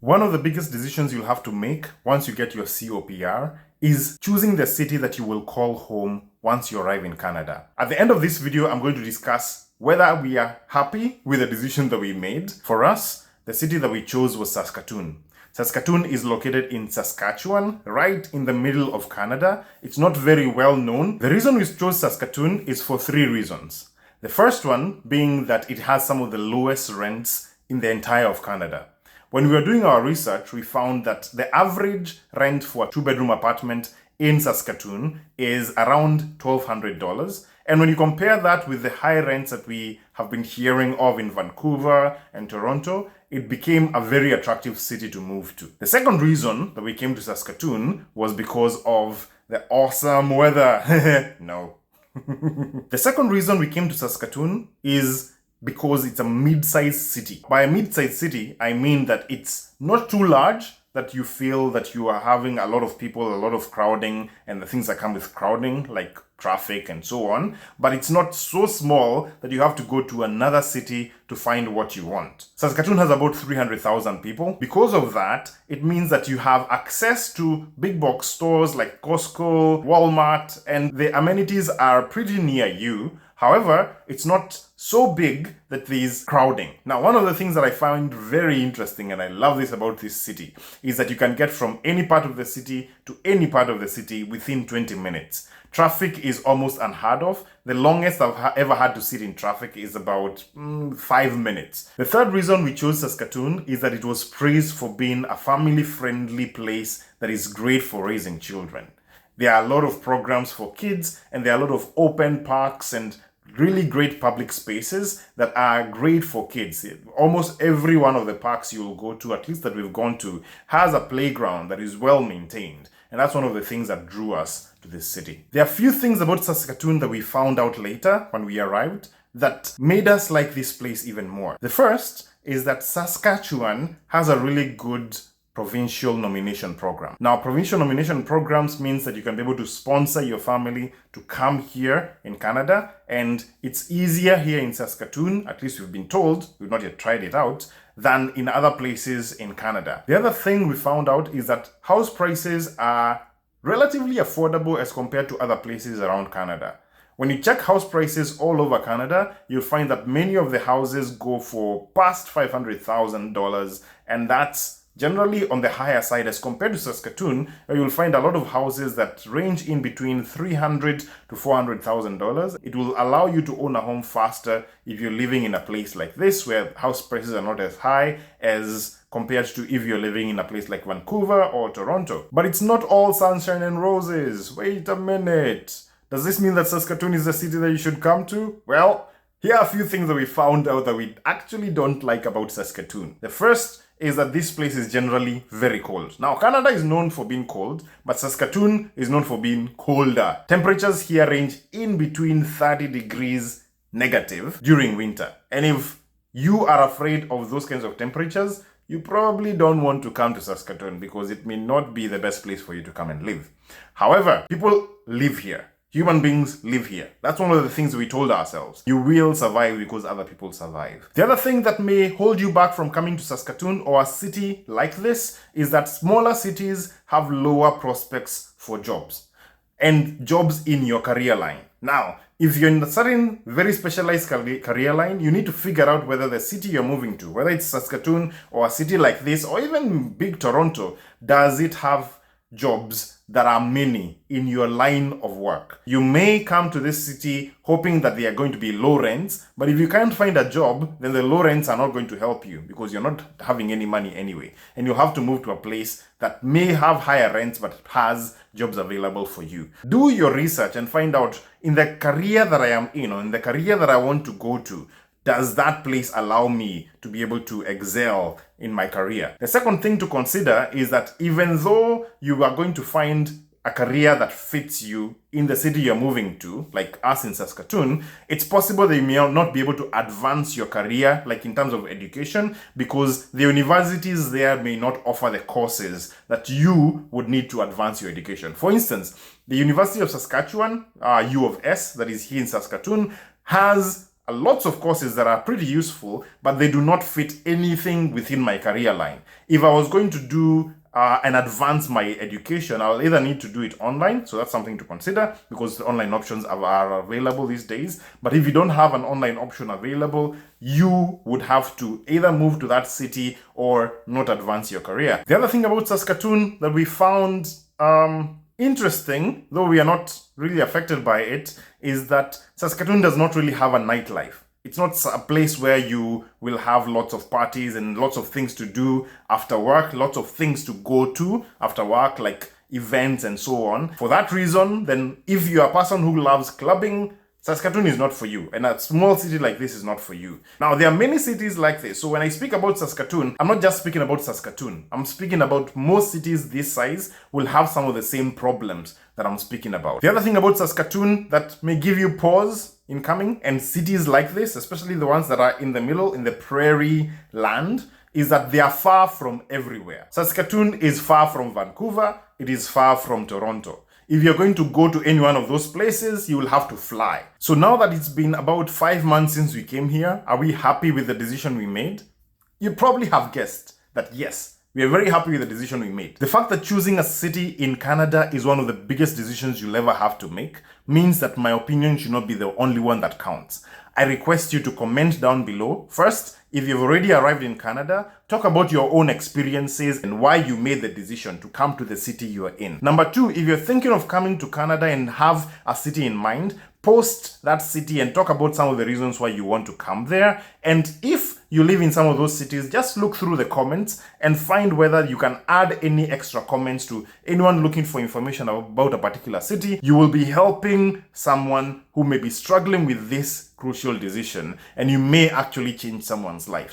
One of the biggest decisions you'll have to make once you get your COPR is choosing the city that you will call home once you arrive in Canada. At the end of this video, I'm going to discuss whether we are happy with the decision that we made. For us, the city that we chose was Saskatoon. Saskatoon is located in Saskatchewan, right in the middle of Canada. It's not very well known. The reason we chose Saskatoon is for three reasons. The first one being that it has some of the lowest rents in the entire of Canada. When we were doing our research, we found that the average rent for a two-bedroom apartment in Saskatoon is around $1,200. And when you compare that with the high rents that we have been hearing of in Vancouver and Toronto, it became a very attractive city to move to. The second reason that we came to Saskatoon was because of the awesome weather. No. The second reason we came to Saskatoon is because it's a mid-sized city. By a mid-sized city, I mean that it's not too large that you feel that you are having a lot of people, a lot of crowding, and the things that come with crowding, like traffic and so on. But it's not so small that you have to go to another city to find what you want. Saskatoon has about 300,000 people. Because of that, it means that you have access to big box stores like Costco, Walmart, and the amenities are pretty near you. However, it's not so big that there's crowding. Now, one of the things that I found very interesting, and I love this about this city, is that you can get from any part of the city to any part of the city within 20 minutes. Traffic is almost unheard of. The longest I've ever had to sit in traffic is about 5 minutes. The third reason we chose Saskatoon is that it was praised for being a family-friendly place that is great for raising children. There are a lot of programs for kids, and there are a lot of open parks and really great public spaces that are great for kids. Almost every one of the parks you'll go to, at least that we've gone to, has a playground that is well maintained. And that's one of the things that drew us to this city. There are a few things about Saskatoon that we found out later when we arrived that made us like this place even more. The first is that Saskatchewan has a really good provincial nomination program. Now, provincial nomination programs means that you can be able to sponsor your family to come here in Canada, and it's easier here in Saskatoon, at least we've been told, we've not yet tried it out, than in other places in Canada. The other thing we found out is that house prices are relatively affordable as compared to other places around Canada. When you check house prices all over Canada, you'll find that many of the houses go for past $500,000, and that's generally on the higher side as compared to Saskatoon, where you'll find a lot of houses that range in between $300,000 to $400,000. It will allow you to own a home faster if you're living in a place like this, where house prices are not as high as compared to if you're living in a place like Vancouver or Toronto. But it's not all sunshine and roses. Wait a minute. Does this mean that Saskatoon is the city that you should come to? Well, here are a few things that we found out that we actually don't like about Saskatoon. The first is that this place is generally very cold. Now, Canada is known for being cold, but Saskatoon is known for being colder. Temperatures here range in between 30 degrees negative during winter. And if you are afraid of those kinds of temperatures, you probably don't want to come to Saskatoon because it may not be the best place for you to come and live. However, people live here. Human beings live here. That's one of the things we told ourselves. You will survive because other people survive. The other thing that may hold you back from coming to Saskatoon or a city like this is that smaller cities have lower prospects for jobs and jobs in your career line. Now, if you're in a certain very specialized career line, you need to figure out whether the city you're moving to, whether it's Saskatoon or a city like this or even big Toronto, does it have jobs that are many in your line of work. You may come to this city hoping that they are going to be low rents, but if you can't find a job, then the low rents are not going to help you because you're not having any money anyway. And you'll have to move to a place that may have higher rents but has jobs available for you. Do your research and find out, in the career that I am in, or in the career that I want to go to, does that place allow me to be able to excel in my career? The second thing to consider is that even though you are going to find a career that fits you in the city you're moving to, like us in Saskatoon, it's possible that you may not be able to advance your career, like in terms of education, because the universities there may not offer the courses that you would need to advance your education. For instance, the University of Saskatchewan, U of S, that is here in Saskatoon, has lots of courses that are pretty useful, but they do not fit anything within my career line. If I was going to do and advance my education, I'll either need to do it online, so that's something to consider because the online options are available these days. But if you don't have an online option available, you would have to either move to that city or not advance your career. The other thing about Saskatoon that we found interesting, though we are not really affected by it, is that Saskatoon does not really have a nightlife. It's not a place where you will have lots of parties and lots of things to do after work, lots of things to go to after work, like events and so on. For that reason, then if you're a person who loves clubbing, Saskatoon is not for you, and a small city like this is not for you. Now, there are many cities like this, so when I speak about Saskatoon, I'm not just speaking about Saskatoon. I'm speaking about most cities this size will have some of the same problems that I'm speaking about. The other thing about Saskatoon that may give you pause in coming, and cities like this, especially the ones that are in the middle, in the prairie land, is that they are far from everywhere. Saskatoon is far from Vancouver, it is far from Toronto. If you're going to go to any one of those places, you will have to fly. So now that it's been about 5 months since we came here, are we happy with the decision we made? You probably have guessed that yes, we are very happy with the decision we made. The fact that choosing a city in Canada is one of the biggest decisions you'll ever have to make means that my opinion should not be the only one that counts. I request you to comment down below. First, if you've already arrived in Canada, talk about your own experiences and why you made the decision to come to the city you are in. Number two, if you're thinking of coming to Canada and have a city in mind, post that city and talk about some of the reasons why you want to come there. And if you live in some of those cities, just look through the comments and find whether you can add any extra comments to anyone looking for information about a particular city. You will be helping someone who may be struggling with this crucial decision, and you may actually change someone's life.